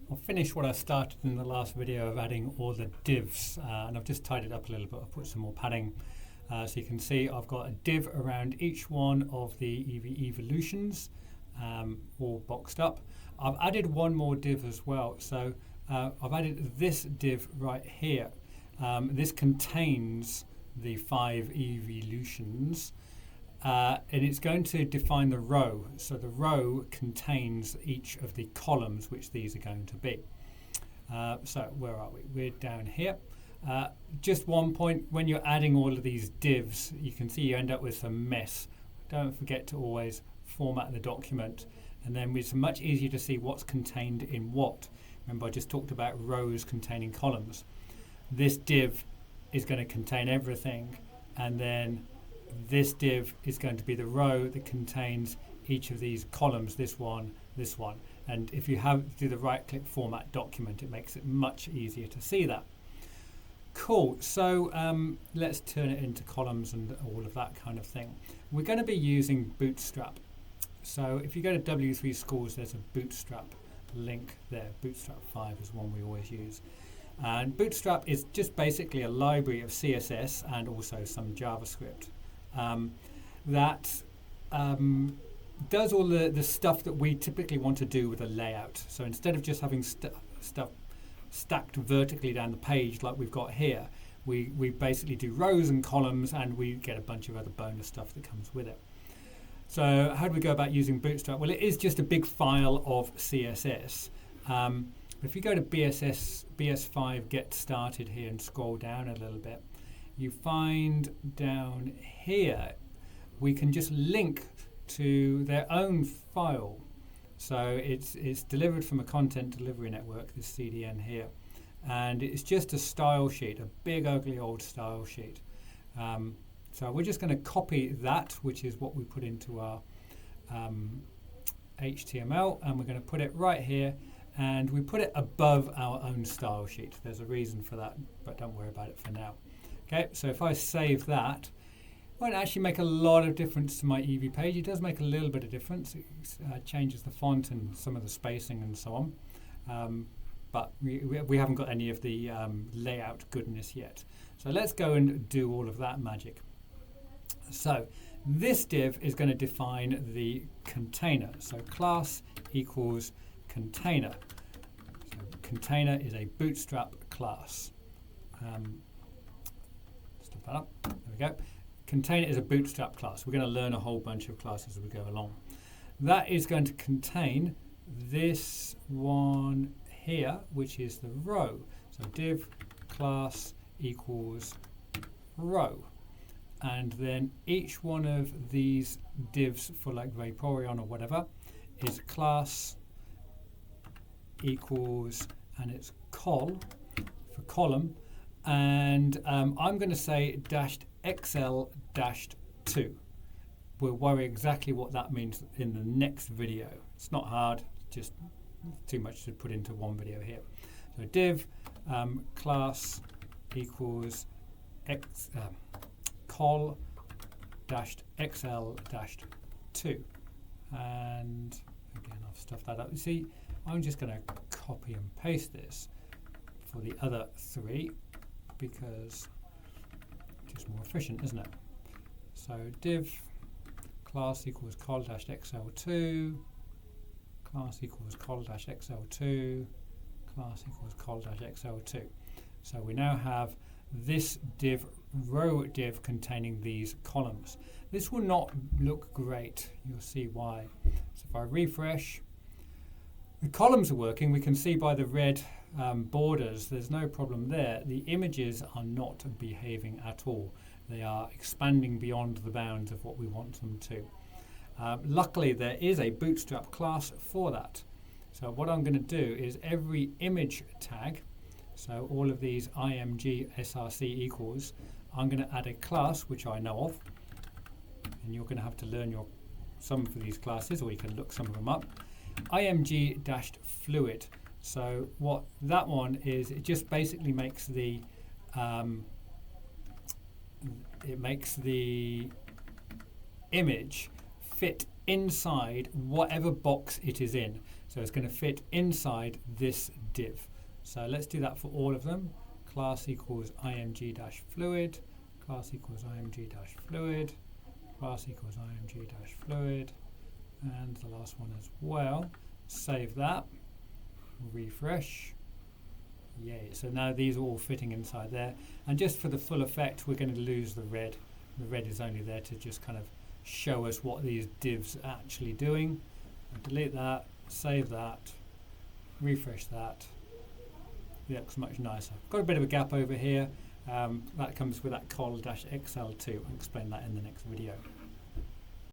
I'll finish what I started in the last video of adding all the divs, and I've just tidied it up a little bit. I've put some more padding, so you can see I've got a div around each one of the EV evolutions, all boxed up. I've added one more div as well, so I've added this div right here. This contains the 5 evolutions. And it's going to define the row. So the row contains each of the columns which these are going to be. So where are we? We're down here. Just one point, when you're adding all of these divs, you can see you end up with some mess. Don't forget to always format the document, and then it's much easier to see what's contained in what. Remember, I just talked about rows containing columns. This div is going to contain everything, and then this div is going to be the row that contains each of these columns, this one. And if you do the right-click format document, it makes it much easier to see that. Cool, so let's turn it into columns and all of that kind of thing. We're going to be using Bootstrap. So if you go to W3 Schools, there's a Bootstrap link there. Bootstrap 5 is one we always use. And Bootstrap is just basically a library of CSS and also some JavaScript. That does all the stuff that we typically want to do with a layout. So instead of just having stuff stacked vertically down the page like we've got here, we basically do rows and columns, and we get a bunch of other bonus stuff that comes with it. So how do we go about using Bootstrap? Well, it is just a big file of CSS. If you go to BS5 Get Started here and scroll down a little bit, you find down here we can just link to their own file. So it's delivered from a content delivery network, this CDN here, and it's just a style sheet, a big ugly old style sheet. So we're just going to copy that, which is what we put into our HTML, and we're going to put it right here, and we put it above our own style sheet. There's a reason for that, but don't worry about it for now. Okay, so if I save that, it won't actually make a lot of difference to my EV page. It does make a little bit of difference. It changes the font and some of the spacing and so on. But we haven't got any of the layout goodness yet. So let's go and do all of that magic. So this div is going to define the container. So class equals container. So container is a Bootstrap class. That up. There we go. Container is a Bootstrap class. We're going to learn a whole bunch of classes as we go along. That is going to contain this one here, which is the row. So div class equals row. And then each one of these divs for like Vaporeon or whatever is class equals, and it's col for column. And I'm going to say -XL-2. We'll worry exactly what that means in the next video. It's not hard, just too much to put into one video here. So div class equals col-XL-2. And again, I've stuffed that up. You see, I'm just going to copy and paste this for the other 3, because it's just more efficient, isn't it? So div class equals col-XL2, class equals col-XL2, class equals col-XL2. So we now have this row div containing these columns. This will not look great. You'll see why. So if I refresh, the columns are working. We can see by the red borders, there's no problem there. The images are not behaving at all. They are expanding beyond the bounds of what we want them to. Luckily, there is a Bootstrap class for that. So what I'm going to do is every image tag, so all of these img src equals, I'm going to add a class which I know of, and you're going to have to learn some of these classes, or you can look some of them up. img-fluid. So what that one is, it just basically makes the image fit inside whatever box it is in. So it's going to fit inside this div. So let's do that for all of them. Class equals img-fluid, class equals img-fluid, class equals img-fluid, and the last one as well. Save that, refresh. Yay, so now these are all fitting inside there. And just for the full effect, we're going to lose the red. The red is only there to just kind of show us what these divs are actually doing. And delete that, save that, refresh that. It looks much nicer. Got a bit of a gap over here. That comes with that col-xl2. I'll explain that in the next video.